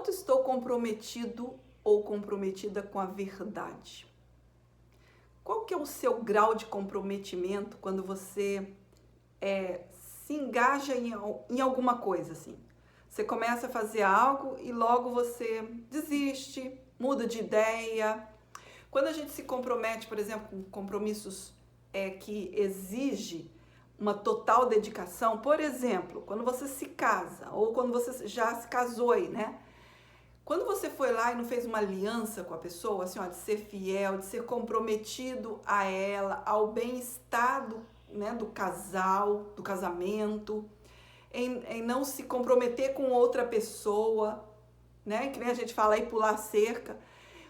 quanto estou comprometido ou comprometida com a verdade? Qual que é o seu grau de comprometimento quando você se engaja em alguma coisa, assim? Você começa a fazer algo e logo você desiste, muda de ideia. Quando a gente se compromete, por exemplo, com compromissos que exige uma total dedicação, por exemplo, quando você se casa ou quando você já se casou aí, né? Quando você foi lá e não fez uma aliança com a pessoa, assim, ó, de ser fiel, de ser comprometido a ela, ao bem-estar do casal, do casamento, em não se comprometer com outra pessoa, né? Que nem a gente fala aí, pular cerca.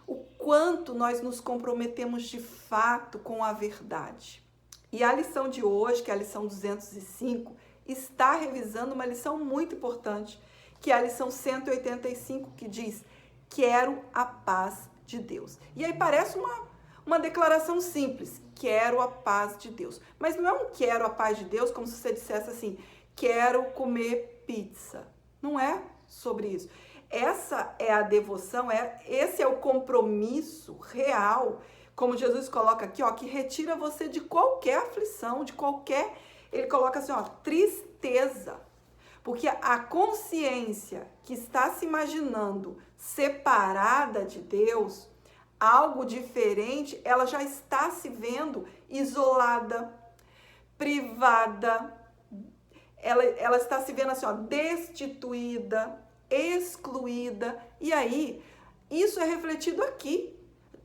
O quanto nós nos comprometemos de fato com a verdade. E a lição de hoje, que é a lição 205, está revisando uma lição muito importante, que é a lição 185, que diz: quero a paz de Deus. E aí parece uma declaração simples, quero a paz de Deus. Mas não é um quero a paz de Deus como se você dissesse assim, quero comer pizza. Não é sobre isso. Essa é a devoção, esse é o compromisso real, como Jesus coloca aqui, ó, que retira você de qualquer aflição, de qualquer, ele coloca assim, ó, tristeza. Porque a consciência que está se imaginando separada de Deus, algo diferente, ela já está se vendo isolada, privada, ela está se vendo assim, ó, destituída, excluída. E aí, isso é refletido aqui.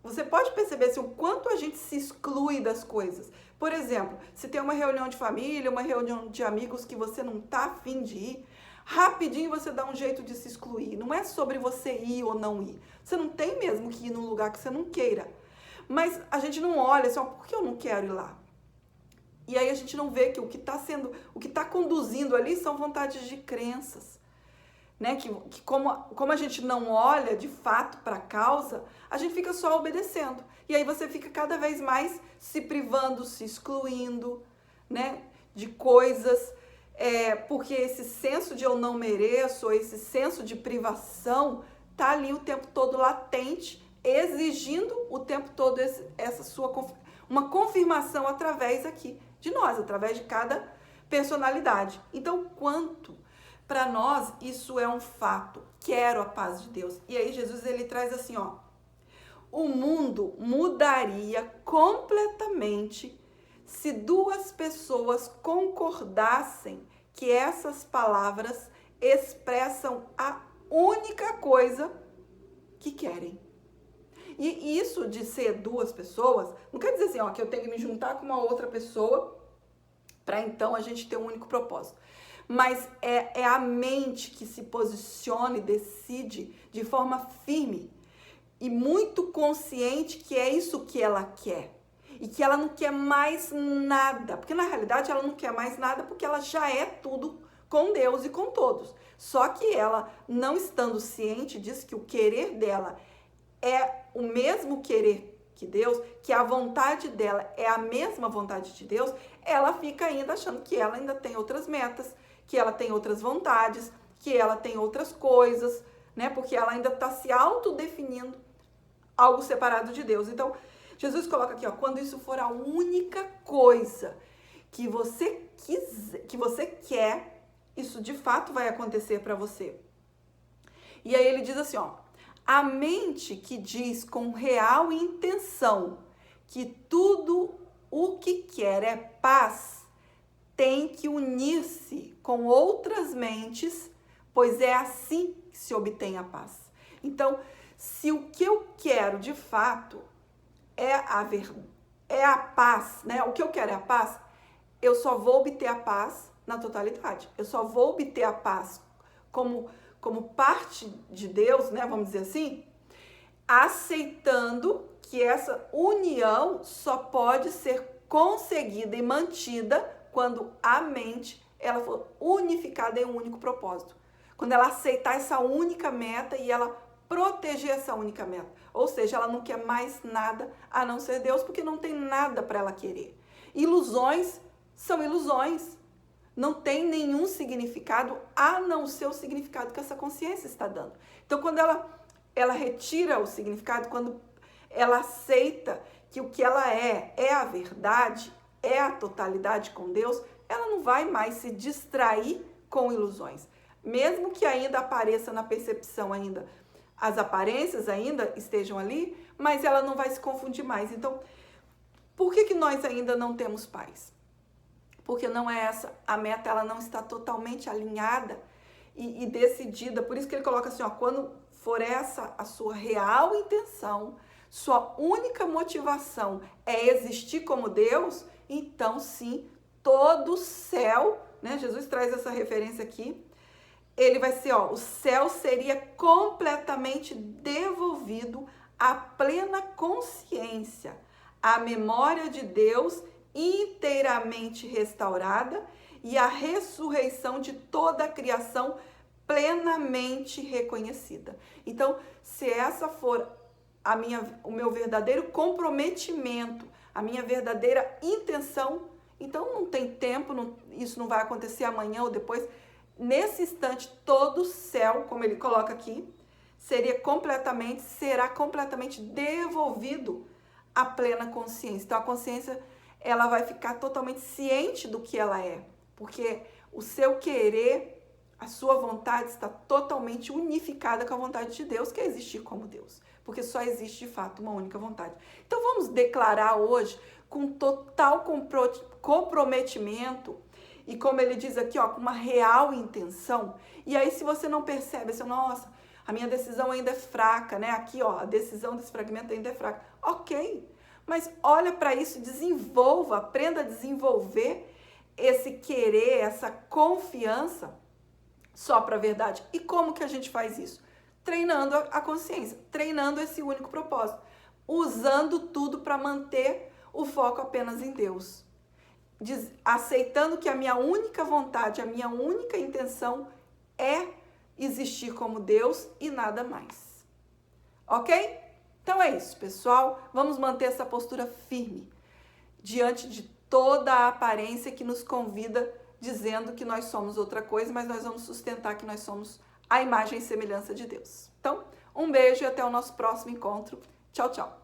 Você pode perceber assim, o quanto a gente se exclui das coisas. Por exemplo, se tem uma reunião de família, uma reunião de amigos que você não está afim de ir, rapidinho você dá um jeito de se excluir. Não é sobre você ir ou não ir. Você não tem mesmo que ir num lugar que você não queira. Mas a gente não olha assim, ó, por que eu não quero ir lá? E aí a gente não vê que o que está conduzindo ali são vontades de crenças. Né? Que como a gente não olha de fato para a causa, a gente fica só obedecendo. E aí você fica cada vez mais se privando, se excluindo, né? De coisas, porque esse senso de eu não mereço, ou esse senso de privação, tá ali o tempo todo latente, exigindo o tempo todo uma confirmação através aqui de nós, através de cada personalidade. Então, quanto para nós, isso é um fato. Quero a paz de Deus. E aí Jesus, ele traz assim, ó. O mundo mudaria completamente se duas pessoas concordassem que essas palavras expressam a única coisa que querem. E isso de ser duas pessoas, não quer dizer assim, ó, que eu tenho que me juntar com uma outra pessoa para então a gente ter um único propósito. Mas é a mente que se posiciona e decide de forma firme e muito consciente que é isso que ela quer. E que ela não quer mais nada. Porque na realidade ela não quer mais nada porque ela já é tudo com Deus e com todos. Só que ela, não estando ciente disso, que o querer dela é o mesmo querer que Deus, que a vontade dela é a mesma vontade de Deus, ela fica ainda achando que ela ainda tem outras metas, que ela tem outras vontades, que ela tem outras coisas, né? Porque ela ainda está se autodefinindo algo separado de Deus. Então, Jesus coloca aqui, ó, quando isso for a única coisa que você quer, isso de fato vai acontecer para você. E aí ele diz assim, ó, a mente que diz com real intenção que tudo o que quer é paz, tem que unir-se com outras mentes, pois é assim que se obtém a paz. Então, se o que eu quero de fato é a paz, né? O que eu quero é a paz, eu só vou obter a paz na totalidade. Eu só vou obter a paz como parte de Deus, né? Vamos dizer assim, aceitando que essa união só pode ser conseguida e mantida quando a mente ela for unificada em um único propósito. Quando ela aceitar essa única meta e ela proteger essa única meta. Ou seja, ela não quer mais nada a não ser Deus, porque não tem nada para ela querer. Ilusões são ilusões. não tem nenhum significado a não ser o significado que essa consciência está dando. Então, quando ela retira o significado, quando ela aceita que o que ela é a verdade, é a totalidade com Deus, ela não vai mais se distrair com ilusões. Mesmo que ainda apareça na percepção ainda, as aparências ainda estejam ali, mas ela não vai se confundir mais. Então, por que nós ainda não temos paz? Porque não é essa, a meta ela não está totalmente alinhada e decidida. Por isso que ele coloca assim, ó, quando for essa a sua real intenção, sua única motivação é existir como Deus, então sim, todo o céu, né? Jesus traz essa referência aqui, ele vai ser, ó, o céu seria completamente devolvido à plena consciência, à memória de Deus inteiramente restaurada e a ressurreição de toda a criação plenamente reconhecida. Então, se essa for o meu verdadeiro comprometimento, a minha verdadeira intenção, então não tem tempo, isso não vai acontecer amanhã ou depois. Nesse instante, todo o céu, como ele coloca aqui, será completamente devolvido à plena consciência. Então, a consciência, ela vai ficar totalmente ciente do que ela é, porque o seu querer, a sua vontade está totalmente unificada com a vontade de Deus, que é existir como Deus, porque só existe de fato uma única vontade. Então, vamos declarar hoje com total comprometimento, e como ele diz aqui, ó, com uma real intenção. E aí, se você não percebe, assim, nossa, a minha decisão ainda é fraca, né? Aqui, ó, a decisão desse fragmento ainda é fraca. Ok, mas olha para isso, desenvolva, aprenda a desenvolver esse querer, essa confiança só para a verdade. E como que a gente faz isso? Treinando a consciência, treinando esse único propósito, usando tudo para manter o foco apenas em Deus. Aceitando que a minha única vontade, a minha única intenção é existir como Deus e nada mais. Ok? Então é isso, pessoal. Vamos manter essa postura firme diante de toda a aparência que nos convida dizendo que nós somos outra coisa, mas nós vamos sustentar que nós somos a imagem e semelhança de Deus. Então, um beijo e até o nosso próximo encontro. Tchau, tchau.